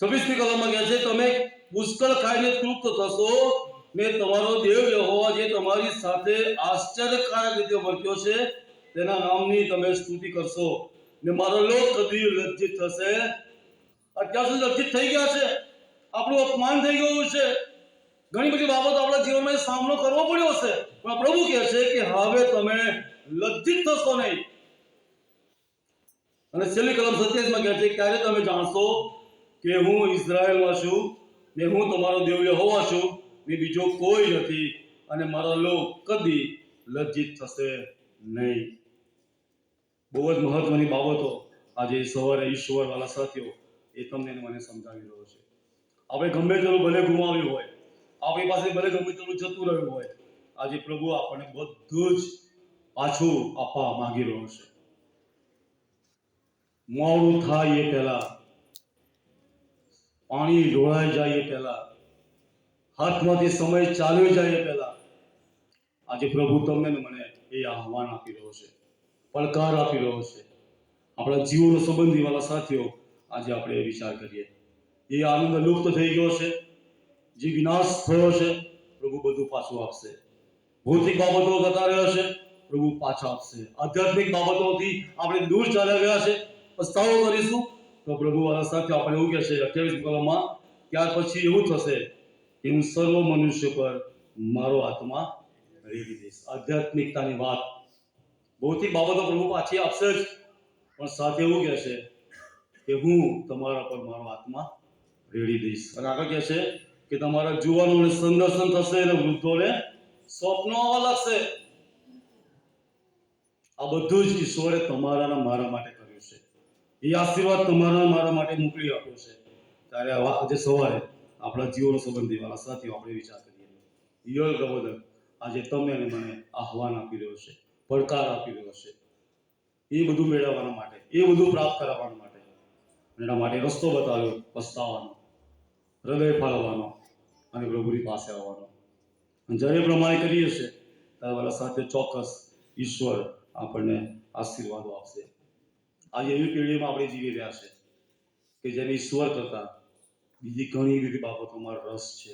26મી કલમમાં કહે છે તમે પુષ્કળ ખાઈને તૃપ્ત થશો ને તમારો દેવ યહોવા જે તમારી સાથે આશ્ચર્યકારક રીતે વર્ત્યો છે તેના નામની તમે સ્તુતિ કરશો ને મારો લોક કદી લજ્જિત થશે. અત્યાર સુધી લજ્જિત થઈ ગયા છે, આપણું અપમાન થઈ ગયું છે, ઘણી બધી બાબતો આપણા જીવનમાં સામનો કરવો પડ્યો છે, પણ પ્રભુ કહે છે કે હવે તમે લજ્જિત થશો નહીં. અને છેલ્લી કલમ 27માં કહે છે ત્યારે તમે જાણશો કે હું ઇઝરાયલમાં છું ને હું તમારો દેવ યહોવા છું ને બીજો કોઈ નથી અને મારા લોક કદી લજ્જિત થશે નહીં. બહુ જ મહત્વની બાબતો આજે સવારે ઈશ્વર વાળા સાથીઓ એ તમને મને સમજાવી રહ્યો છે. આપણે ગમે તેટલું ભલે ગુમાવ્યું હોય, આપણી પાસે ભલે ગમે તેટલું જતું રહ્યું હોય, આજે પ્રભુ આપણને બધું જ પાછું આપવા માંગી રહ્યો છે. મોડું થાય એ પહેલા, પાણી ઢોળાઈ જાય એ પહેલા, હાથમાંથી સમય ચાલ્યો જાય એ પહેલા આજે પ્રભુ તમને મને એ આહવાન આપી રહ્યો છે, પડકાર આપી રહ્યો છે. આપણા જીવનો સંબંધી વાળા સાથીઓ આજે આપણે એ વિચાર કરીએ. એ આનંદ લુપ્ત થઈ ગયો છે, જે વિનાશ થયો છે પ્રભુ બધું પાછું આપશે. ભૌતિક બાબતો જતા રહ્યા છે પ્રભુ પાછા આપશે. આધ્યાત્મિક બાબતોથી આપણે દૂર ચાલ્યા ગયા છે, પસ્તાવો કરીશું તો પ્રભુ વાળા સાથે આપણે એવું કહે છે 28 કલમમાં ત્યાર પછી એવું થશે કે હું સર્વ મનુષ્ય પર મારો આત્મા રેડી દઈશ. આધ્યાત્મિકતાની વાત, ભૌતિક બાબતો પ્રભુ પાછી આપશે જ, પણ સાથે એવું કહે છે કે હું તમારા પર મારો આત્મા રેડી દઈશ. અને આગળ કહે છે કે તમારા જુવાનોને સંદર્શન થશે અને વૃદ્ધોને સ્વપ્નો આવવા લાગશે. આ બધું જ ઈશ્વરે તમારા અને મારા માટે કર્યું છે. એ આશીર્વાદ તમારા મારા માટે મોકલી આપ્યો છે. ત્યારે આજે સવારે આપણા જીવન સંબંધી વાળા સાથીઓ આપણે વિચાર કરીએ. ઈયળ પ્રબોધક આજે તમને અને મને આહવાન આપી રહ્યો છે, પડકાર આપી રહ્યો છે, એ બધું મેળવવાના માટે, એ બધું પ્રાપ્ત કરવાના માટે. એના માટે રસ્તો બતાવ્યો, પસ્તાવાનો, હૃદય ફાળવવાનો અને પ્રભુની પાસે આવવાનો. અને જ્યારે પ્રમાણે કરીએ છીએ ત્યારે વાળા સાથે ચોક્કસ ઈશ્વર આપણને આશીર્વાદો આપશે. આજે એવી પેઢીમાં આપણે જીવી રહ્યા છે કે જેને ઈશ્વર કરતા બીજી ઘણી બધી બાબતોમાં રસ છે.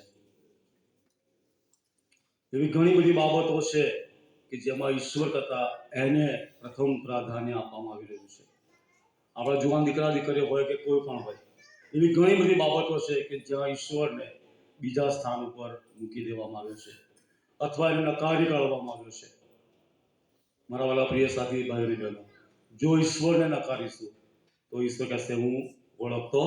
એવી ઘણી બધી બાબતો છે કે જેમાં ઈશ્વર કરતાં એને પ્રથમ પ્રાધાન્ય આપવામાં આવી રહ્યું છે. આપણા જુવાન દીકરા દીકરીઓ હોય કે કોઈ પણ હોય, એવી ઘણી બધી બાબતો છે કે જ્યાં ઈશ્વરને બીજા સ્થાન ઉપર મૂકી દેવામાં આવ્યો છે અથવા એને નકારી કાઢવામાં આવ્યો છે. મારા વાલા પ્રિય સાથી ભાઈઓ બહેનો, જો ઈશ્વરને નકારીશું તો ઈશ્વર કહેશે હું ઓળખતો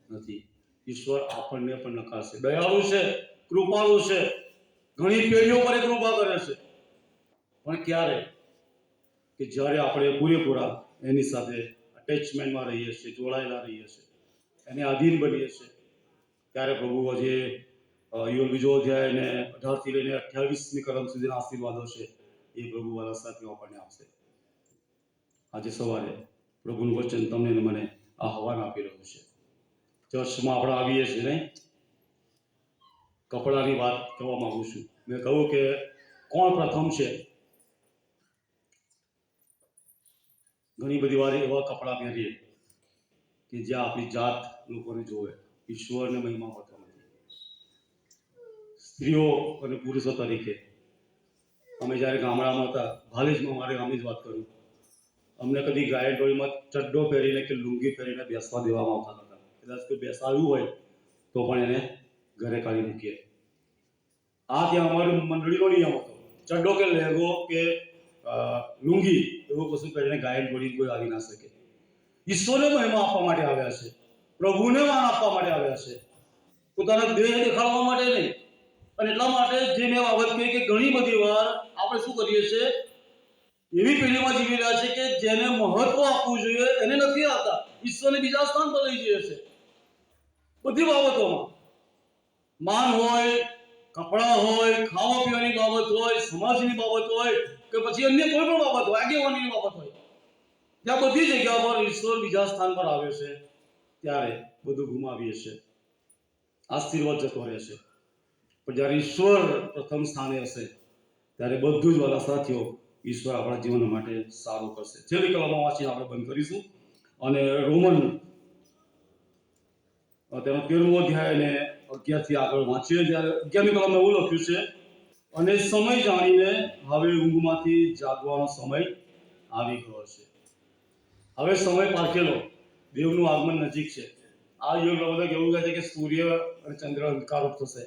નથી. ઈશ્વર આપણને પણ નકારશે. દયાળુ છે, કૃપાળુ છે, ઘણી પેઢીઓ પર કૃપા કરે છે, પણ ક્યારે? કે જ્યારે આપણે પૂરેપૂરા એની સાથે અટેચમેન્ટમાં રહીએ છીએ, જોડાયેલા રહીએ છીએ, એને આધીન બનીએ છીએ, ત્યારે પ્રભુ આજે યોગ બીજો અધ્યાય અને 18 થી લઈને 28મી કલમ સુધીના આશીર્વાદો છે એ પ્રભુ વાળા સાથીઓ આપણને આપશે. આજે સવારે પ્રભુનું વચન તમને અને મને આહવાન આપી રહ્યું છે. ચર્ચમાં આપણે આવીએ છીએ નહીં, કપડાની વાત કરવા માંગુ છું. મેં કહ્યું કે કોણ પ્રથમ છે. ઘણી બધી વાર એવા કપડાં પહેરીએ કે જ્યાં આપણી જાત લોકોને જોવે, ઈશ્વરને મહિમા હોતો નથી. સ્ત્રીઓ અને પુરુષો તરીકે અમે જ્યારે ગામડામાં હતા, ભાલેજમાં, મારે ગામની જ વાત કરું, અમને કદી ગાયન ટોળીમાં ચડ્ડો પહેરીને કે લુંગી પહેરીને બેસવા દેવામાં આવતા હતા. કદાચ કોઈ બેસાડ્યું હોય તો પણ એને ઘરે કાઢી મૂકીએ. આ ત્યાં અમારી મંડળીનો નિયમ હતો. ચડ્ડો કે લહેંગો કે લુંગી એવું કશું પહેરીને ગાયન ટોળી કોઈ આવી ના શકે. ઈશ્વરને મહિમા આપવા માટે આવ્યા છે, પ્રભુને માન આપવા માટે આવ્યા છે, પોતાના દેહ દેખાડવા માટે નહીં. અને એટલા માટે જે મેં બાબત કહી કે ઘણી બધી વાર આપણે શું કરીએ છીએ, એવી પેઢીમાં જીવી રહ્યા છે કે જેને મહત્વ આપવું જોઈએ એને નથી આપતા. ઈશ્વરને બીજા સ્થાન પર લઈ જઈએ છે. બધી બાબતોમાં માન હોય, કપડા હોય, ખાવા પીવાની બાબત હોય, સમાજની બાબત હોય કે પછી અન્ય કોઈ પણ બાબત હોય, આગેવાનીની બાબત હોય, ત્યાં બધી જગ્યા પર ઈશ્વર બીજા સ્થાન પર આવે છે, ત્યારે બધું ગુમાવીએ છીએ. આશીર્વાદ જતો રહે છે. પણ જ્યારે ઈશ્વર પ્રથમ સ્થાને હશે ત્યારે બધું જ વાલા સાથીઓ ઈશ્વર આપણા જીવન માટે સારું કરશે. છેલ્લી કલમો વાંચીને આપણે બંધ કરીશું અને રોમન તેનો 13મો અધ્યાય અને 11 થી આગળ વાંચીએ. ત્યારે 11મી કલમમાં એવું લખ્યું છે, અને સમય જાણીને હવે ઊંઘમાંથી જાગવાનો સમય આવી ગયો છે. હવે સમય પાકેલો, દેવનું આગમન નજીક છે. આ યુગ બધા એવું કહે છે કે સૂર્ય અને ચંદ્ર અંધકાર થશે.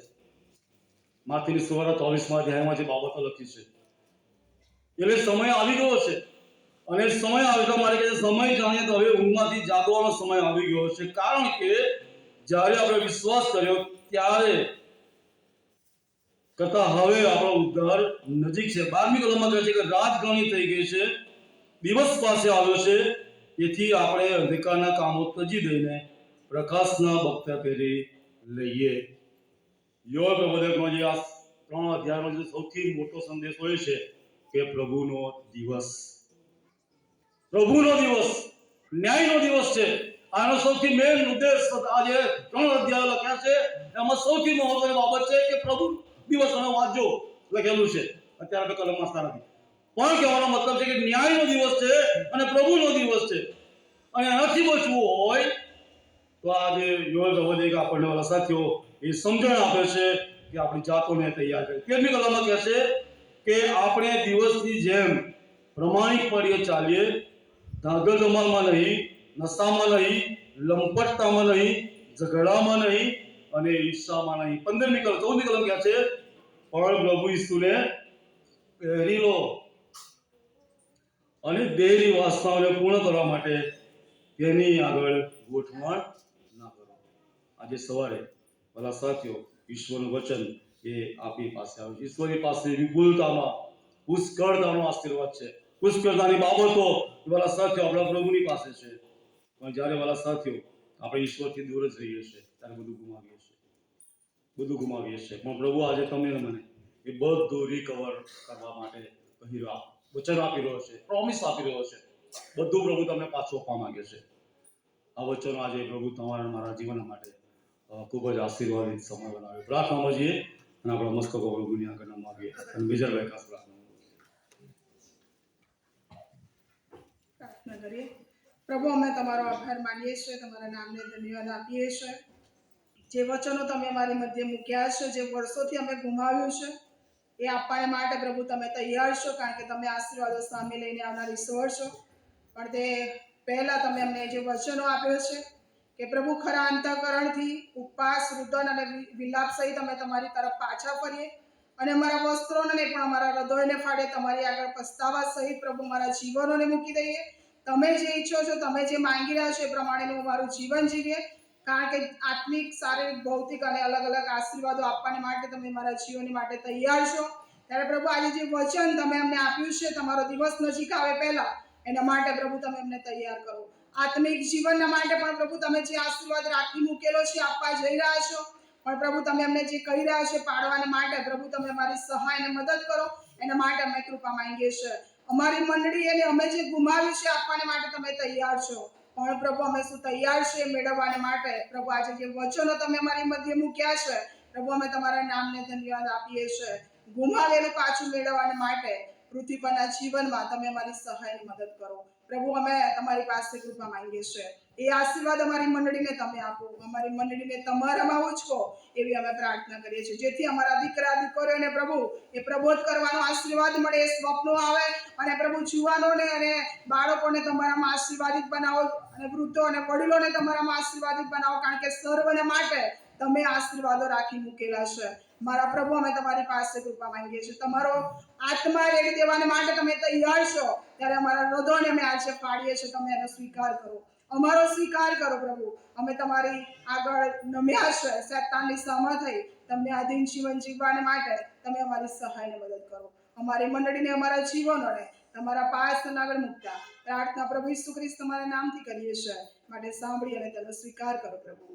માથીની 24મા અધ્યાયમાં જે બાબતો લખી છે, એટલે સમય આવી ગયો છે. અને સમય આવ્યો મારે કે સમય જાણીએ તો હવે ઊંઘમાંથી જાગવાનો સમય આવી ગયો છે. કારણ કે જ્યારે આપણે વિશ્વાસ કર્યો ત્યારે કરતા હવે આપણો ઉદ્ધાર નજીક છે. 12મી કલમમાં કહે છે કે રાત ઘણી થઈ ગઈ છે, દિવસ પાસે આવ્યો છે, તેથી આપણે અંધકારના કામો ત્યજી દઈને પ્રકાશના બખ્તર પહેરી લઈએ. યોગ પ્રબોધકનો જે આ 3 અધ્યાયનો જે સૌથી મોટો સંદેશો એ છે કે પ્રભુનો દિવસ, પ્રભુનો દિવસ, ન્યાયનો દિવસ છે. આનો સૌથી મેઇન ઉદ્દેશ આજે 3 અધ્યાય લખ્યા છે, એમાં સૌથી મહત્વની બાબત છે કે પ્રભુ દિવસનો વાંચજો લખેલું છે. અત્યારે તો કલમ વાંચતા નથી, પણ કહેવાનો મતલબ છે કે ન્યાયનો દિવસ છે અને પ્રભુનો દિવસ છે. અને એનાથી બચવું હોય તો આજે યોગ પ્રબોધક આપણને વાલા સાથીઓ એ સમજણ આપે છે કે આપણી જાતોને તૈયાર કરે. 13મી કલમમાં કહે છે કે આપણે દિવસની જેમ પ્રમાણિકપણે ચાલીએ, ધાગર ધમાલમાં નહીં, નશામાં નહીં, લંપટતામાં નહીં, ઝઘડામાં નહીં અને ઈર્ષામાં નહીં. 14મી કલમ કહે છે પણ પ્રભુ ઈસુને પહેરી લો અને દેહની વાસનાઓને પૂર્ણ કરવા માટે તેની આગળ ગોઠવણ ના કરો. આજે સવારે ભલા સાથીઓ ઈશ્વરનું વચન એ આપણી પાસે આવે છે. ઈશ્વરની પાસે વિપુલતામાં પુષ્કળતાનો આશીર્વાદ છે. પુષ્કળતાની બાબતો વાલા સાથીઓ આપણા પ્રભુની પાસે છે. પણ જ્યારે વાલા સાથીઓ આપણે ઈશ્વરથી દૂર જ રહીએ છીએ ત્યારે બધું ગુમાવીએ છીએ, બધું ગુમાવીએ છીએ. પણ પ્રભુ આજે તમને અને મને એ બધું રિકવર કરવા માટે કહી રહ્યો, વચન આપી રહ્યો છે, પ્રોમિસ આપી રહ્યો છે. બધું પ્રભુ તમને પાછું આપવા માંગે છે. આ વચનો આજે પ્રભુ તમારા મારા જીવન માટે ખૂબ જ આશીર્વાદિત સમય બનાવ્યો. પ્રાર્થનામાં જઈએ અને આપણા મસ્તકો પ્રભુની આગળ નમાવીએ અને મેજરભાઈ ખાસ પ્રાર્થના કરીએ. પ્રભુ, અમે તમારો આભાર માનીએ છીએ, તમારા નામને ધન્યવાદ આપીએ છીએ. જે વચનો તમે અમારી મધ્ય મૂક્યા છે, જે વર્ષોથી અમે ગુમાવ્યું છે, એ આપવાને માટે પ્રભુ તમે તૈયાર છો, કારણ કે તમે આશીર્વાદો સામે લઈને આવનાર ઈશ્વર છો. પણ તે પહેલા તમે અમને જે વચનો આપ્યો છે કે પ્રભુ ખરા અંતઃકરણથી ઉપવાસ, રુદન અને વિલાપ સહિત અમે તમારી તરફ પાછા ફરીએ અને અમારા વસ્ત્રોને નહીં પણ અમારા હૃદયને ફાડે તમારી આગળ પસ્તાવા સહિત પ્રભુ અમારા જીવનોને મૂકી દઈએ. તમે જે ઈચ્છો છો, તમે જે માંગી રહ્યા છો એ પ્રમાણેનું અમારું જીવન જીવીએ, કારણ કે આત્મિક, શારીરિક, ભૌતિક અને અલગ અલગ આશીર્વાદો આપવાને માટે તમે મારા જીવન માટે તૈયાર છો. ત્યારે પ્રભુ આજે જે વચન તમે અમને આપ્યું છે તમારો દિવસ નજીક આવે પહેલા, એના માટે પ્રભુ તમે અમને તૈયાર કરો. આત્મિક જીવનના માટે પણ પ્રભુ તમે જે આશીર્વાદ રાખી મૂકેલો છે આપવા જઈ રહ્યા છો, પણ પ્રભુ તમે અમને જે કહી રહ્યા છો પાડવાને માટે પ્રભુ તમે અમારી સહાય અને મદદ કરો. એના માટે અમે કૃપા માંગીએ છીએ. અમારી મંડળી અને અમે જે ગુમાવ્યું છે આપવાને માટે તમે તૈયાર છો, પણ પ્રભુ અમે શું તૈયાર છે મેળવવાને માટે. પ્રભુ આજે જે વચનો તમે અમારી મધ્ય મૂક્યા છે પ્રભુ અમે તમારા નામને ધન્યવાદ આપીએ છીએ. ગુમાવેલું પાછું મેળવવાને માટે પૃથ્વી પરના જીવનમાં તમે અમારી સહાયની મદદ કરો. પ્રભુ અમે તમારી પાસે કૃપા માંગીએ છીએ. એ આશીર્વાદ અમારી મંડળીને તમે આપો, અમારી મંડળીને તમારામાં ઉચકો, એવી અમે પ્રાર્થના કરીએ છીએ. જેથી અમારા દીકરા દીકરીઓને પ્રભુ એ પ્રબોધ કરવાનો આશીર્વાદ મળે, એ સ્વપ્નો આવે અને પ્રભુ જુવાનોને અને બાળકોને તમારામાં આશીર્વાદિત બનાવો અને વૃદ્ધો અને વડીલોને તમારામાં આશીર્વાદિત બનાવો, કારણ કે સર્વને માટે તમે આશીર્વાદો રાખી મૂકેલા છે. મારા પ્રભુ અમે તમારી પાસે કૃપા માંગીએ છીએ. તમારો આત્મા રેડી દેવાને માટે તમે તૈયાર છો, ત્યારે અમારા હૃદયને અમે આજે ફાડીએ છીએ. તમે એનો સ્વીકાર કરો, અમારો સ્વીકાર કરો પ્રભુ. અમે તમારી આગળ નમ્યા છે, શૈતાનની સામા થઈ તમને આધીન જીવન જીવવાને માટે તમે અમારી સહાયને મદદ કરો. અમારી મંડળીને, અમારા જીવનોને તમારા પાસ આગળ મૂકતા પ્રાર્થના પ્રભુ ઈસુ ખ્રિસ્ત તમારા નામથી કરીએ છીએ, માટે સાંભળી અને તેનો સ્વીકાર કરો પ્રભુ.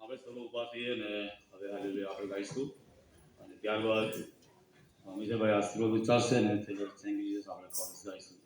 આપણે સૌ ઉભા થઈએ ને હવે હાલેલુયા આપણે ગાઈશું અને ત્યારબાદ અમીષાભાઈ આશીર્વાદ ઉચ્ચારશે ને તે થેન્ક યુ જીસસ આપણે કોર્સ ગાઈશું.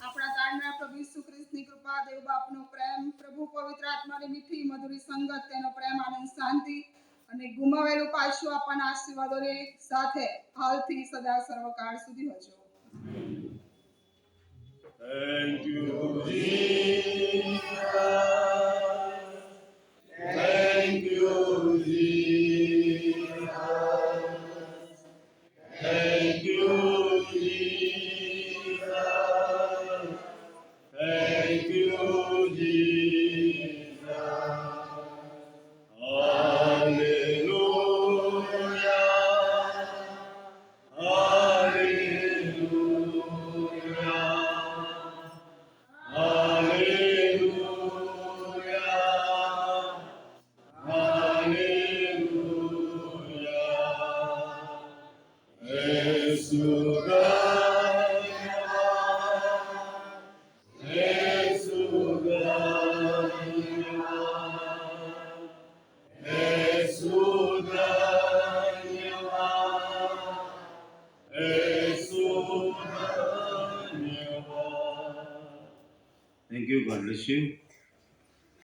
આપણા તારનાર પ્રભુ ઈસુ ખ્રિસ્તની કૃપા, દેવ બાપનો પ્રેમ, પ્રભુ પવિત્ર આત્માની મીઠી મધુરી સંગત, તેનો પ્રેમ, આનંદ, શાંતિ અને ગુમાવેલું પાછું આપવાના આશીર્વાદોની સાથે હાલથી સદા સર્વકાળ સુધી હજો. Thank you, Jesus. Thank you, Jesus. Thank you, Jesus. Thank you, Jesus. Hallelujah. Hallelujah. Hallelujah. Hallelujah. Thank you. God bless you.